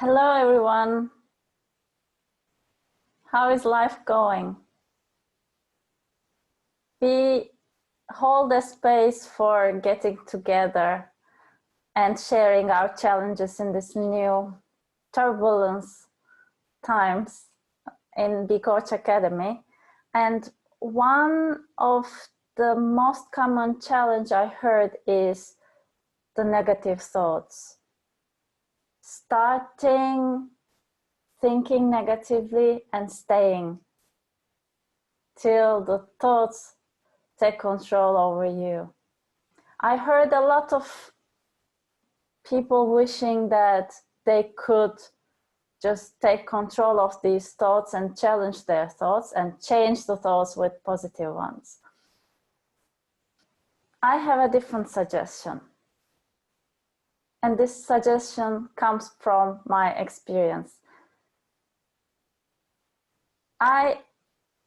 Hello everyone. How is life going? We hold a space for getting together and sharing our challenges in this new turbulence times in Be Coach Academy. And one of the most common challenge I heard is the negative thoughts. Starting thinking negatively and staying till the thoughts take control over you. I heard a lot of people wishing that they could just take control of these thoughts and challenge their thoughts and change the thoughts with positive ones. I have a different suggestion. And this suggestion comes from my experience. I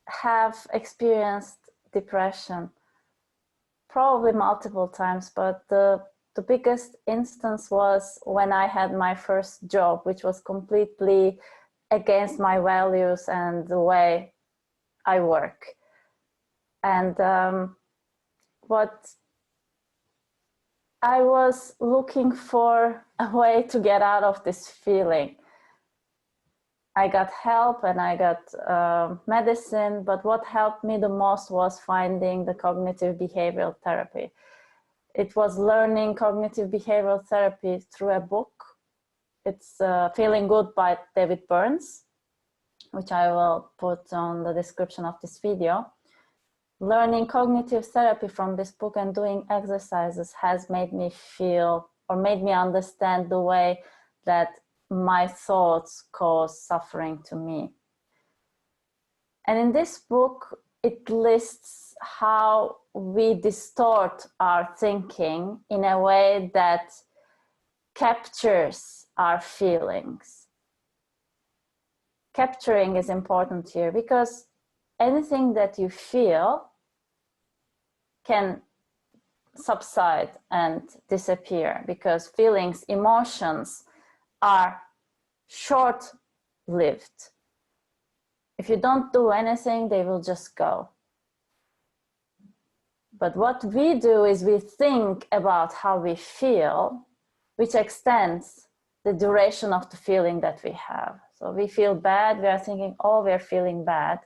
have experienced depression probably multiple times, but the biggest instance was when I had my first job, which was completely against my values and the way I work. And what I was looking for a way to get out of this feeling. I got help and I got medicine, but what helped me the most was finding the cognitive behavioral therapy. It was learning cognitive behavioral therapy through a book. It's Feeling Good by David Burns, which I will put on the description of this video. Learning cognitive therapy from this book and doing exercises has made me feel or made me understand the way that my thoughts cause suffering to me. And in this book, it lists how we distort our thinking in a way that captures our feelings. Capturing is important here because anything that you feel can subside and disappear because feelings, emotions are short-lived. If you don't do anything, they will just go. But what we do is we think about how we feel, which extends the duration of the feeling that we have. So we feel bad, we are thinking, oh, we're feeling bad.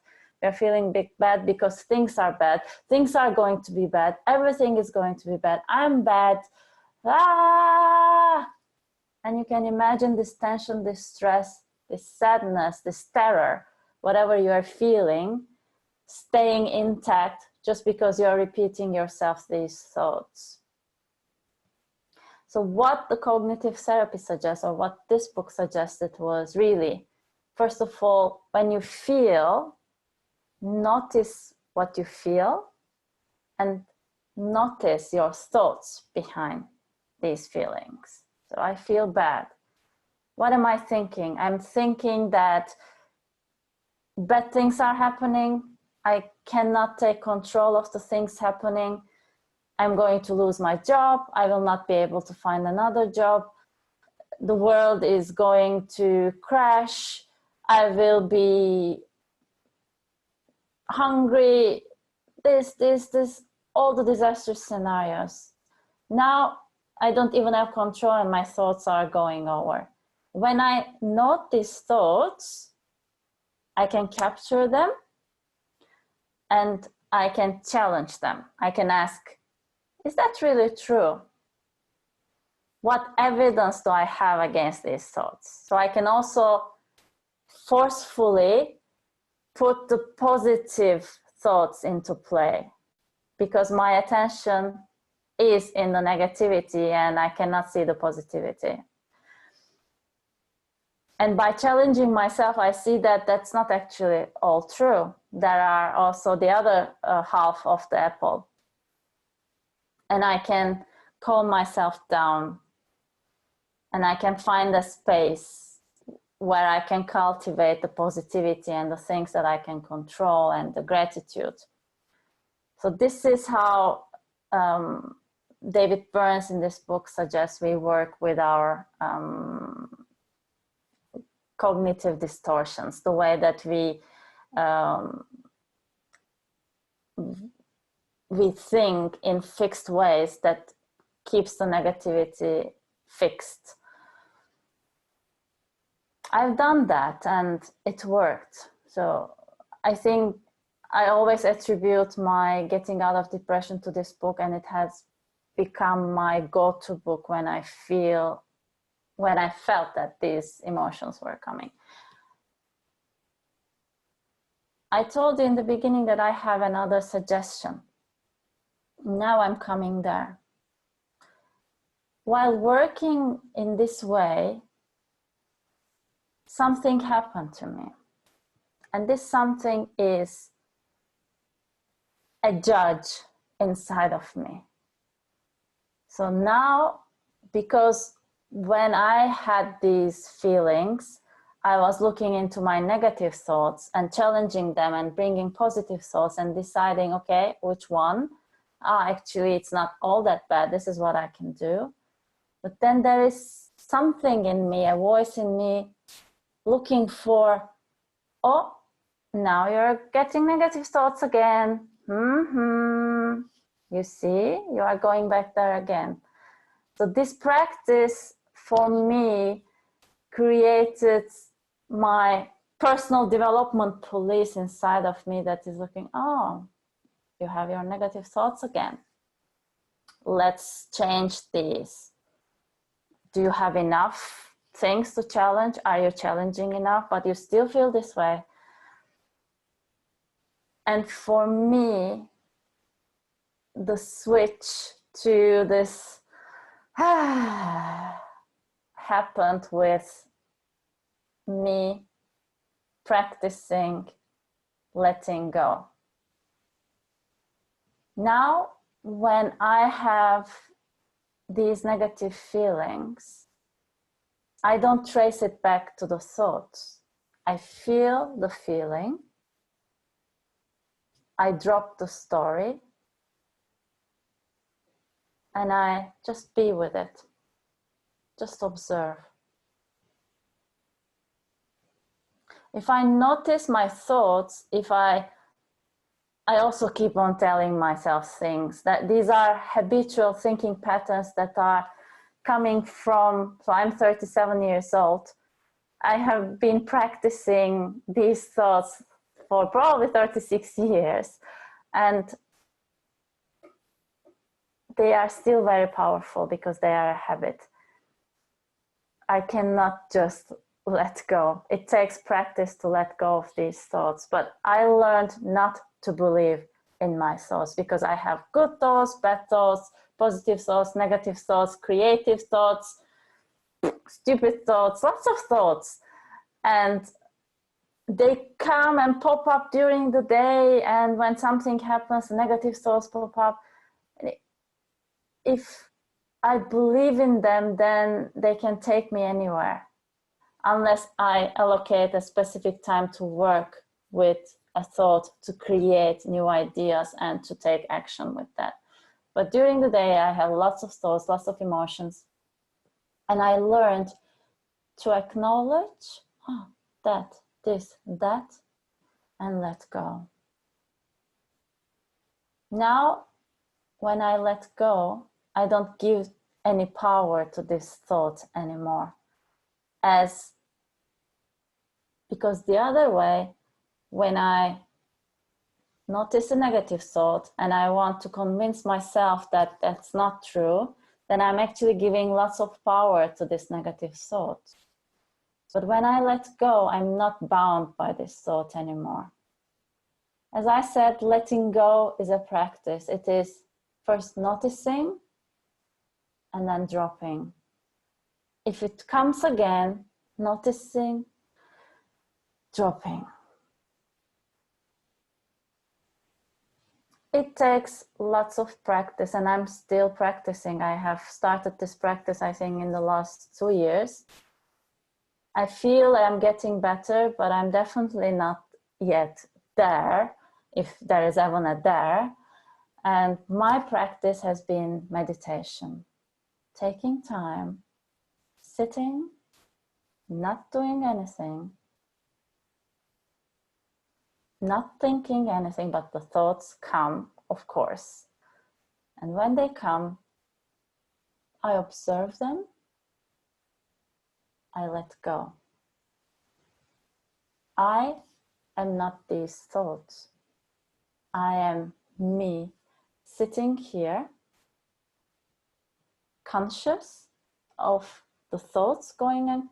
We're feeling bad because things are bad. Things are going to be bad. Everything is going to be bad. I'm bad. Ah! And you can imagine this tension, this stress, this sadness, this terror, whatever you are feeling, staying intact just because you are repeating yourself these thoughts. So what the cognitive therapy suggests, or what this book suggested, was really, first of all, when you feel, notice what you feel and notice your thoughts behind these feelings. So I feel bad. What am I thinking? I'm thinking that bad things are happening. I cannot take control of the things happening. I'm going to lose my job. I will not be able to find another job. The world is going to crash. I will be hungry. This, all the disastrous scenarios. Now, I don't even have control and my thoughts are going over. When I note these thoughts, I can capture them and I can challenge them. I can ask, is that really true? What evidence do I have against these thoughts? So I can also forcefully put the positive thoughts into play because my attention is in the negativity and I cannot see the positivity. And by challenging myself, I see that that's not actually all true. There are also the other half of the apple. And I can calm myself down and I can find a space where I can cultivate the positivity and the things that I can control and the gratitude. So this is how David Burns in this book suggests we work with our cognitive distortions, the way that we think in fixed ways that keeps the negativity fixed. I've done that and it worked. So I think I always attribute my getting out of depression to this book, and it has become my go-to book when I felt that these emotions were coming. I told you in the beginning that I have another suggestion. Now I'm coming there. While working in this way, something happened to me. And this something is a judge inside of me. So now, because when I had these feelings, I was looking into my negative thoughts and challenging them and bringing positive thoughts and deciding, okay, which one? Actually, it's not all that bad. This is what I can do. But then there is something in me, a voice in me looking for, oh, now you're getting negative thoughts again. You see, you are going back there again. So this practice for me created my personal development police inside of me that is looking, oh, you have your negative thoughts again. Let's change these. Do you have enough things to challenge? Are you challenging enough, but you still feel this way? And for me, the switch to this happened with me practicing letting go. Now, when I have these negative feelings, I don't trace it back to the thoughts. I feel the feeling. I drop the story. And I just be with it. Just observe. If I notice my thoughts, I also keep on telling myself things, that these are habitual thinking patterns that are coming from, so I'm 37 years old. I have been practicing these thoughts for probably 36 years. And they are still very powerful because they are a habit. I cannot just let go. It takes practice to let go of these thoughts. But I learned not to believe in my thoughts because I have good thoughts, bad thoughts, positive thoughts, negative thoughts, creative thoughts, stupid thoughts, lots of thoughts. And they come and pop up during the day. And when something happens, negative thoughts pop up. If I believe in them, then they can take me anywhere, unless I allocate a specific time to work with a thought, to create new ideas and to take action with that. But during the day, I have lots of thoughts, lots of emotions. And I learned to acknowledge that, this, that, and let go. Now, when I let go, I don't give any power to this thought anymore. Because the other way, when I notice a negative thought and I want to convince myself that that's not true, then I'm actually giving lots of power to this negative thought. But when I let go, I'm not bound by this thought anymore. As I said, letting go is a practice. It is first noticing and then dropping. If it comes again, noticing, dropping. It takes lots of practice, and I'm still practicing. I have started this practice, I think, in the last 2 years. I feel I'm getting better, but I'm definitely not yet there, if there is even a there. And my practice has been meditation. Taking time, sitting, not doing anything, not thinking anything, but the thoughts come, of course. And when they come, I observe them, I let go. I am not these thoughts. I am me sitting here, conscious of the thoughts going and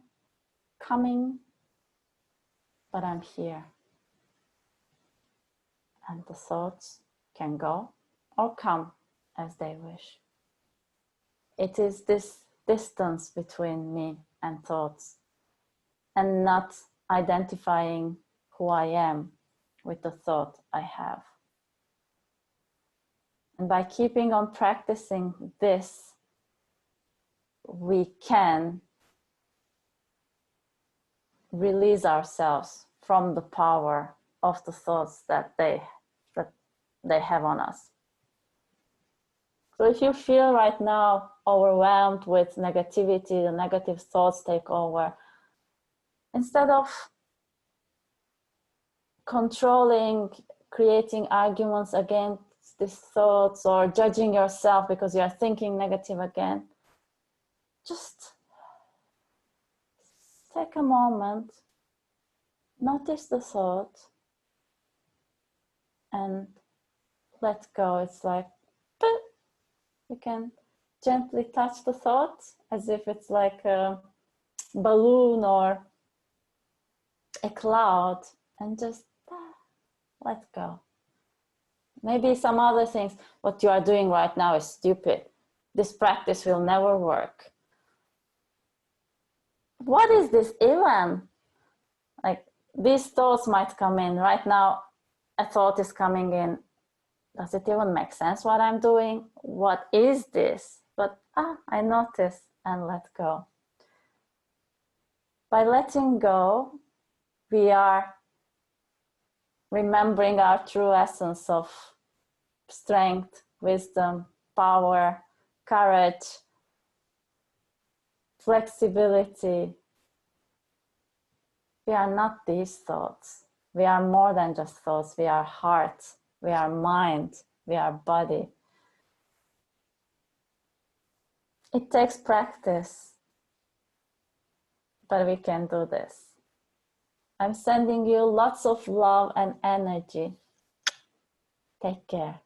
coming, but I'm here. And the thoughts can go or come as they wish. It is this distance between me and thoughts, and not identifying who I am with the thought I have. And by keeping on practicing this, we can release ourselves from the power of the thoughts that they have on us. So if you feel right now overwhelmed with negativity, the negative thoughts take over, instead of controlling, creating arguments against these thoughts or judging yourself because you are thinking negative again, just take a moment, notice the thought, and let go. It's like, you can gently touch the thought as if it's like a balloon or a cloud, and just let go. Maybe some other things, what you are doing right now is stupid. This practice will never work. What is this even? Like, these thoughts might come in. Right now, a thought is coming in. Does it even make sense what I'm doing? What is this? But I notice and let go. By letting go, we are remembering our true essence of strength, wisdom, power, courage, flexibility. We are not these thoughts. We are more than just thoughts. We are heart, we are mind, we are body. It takes practice, but we can do this. I'm sending you lots of love and energy. Take care.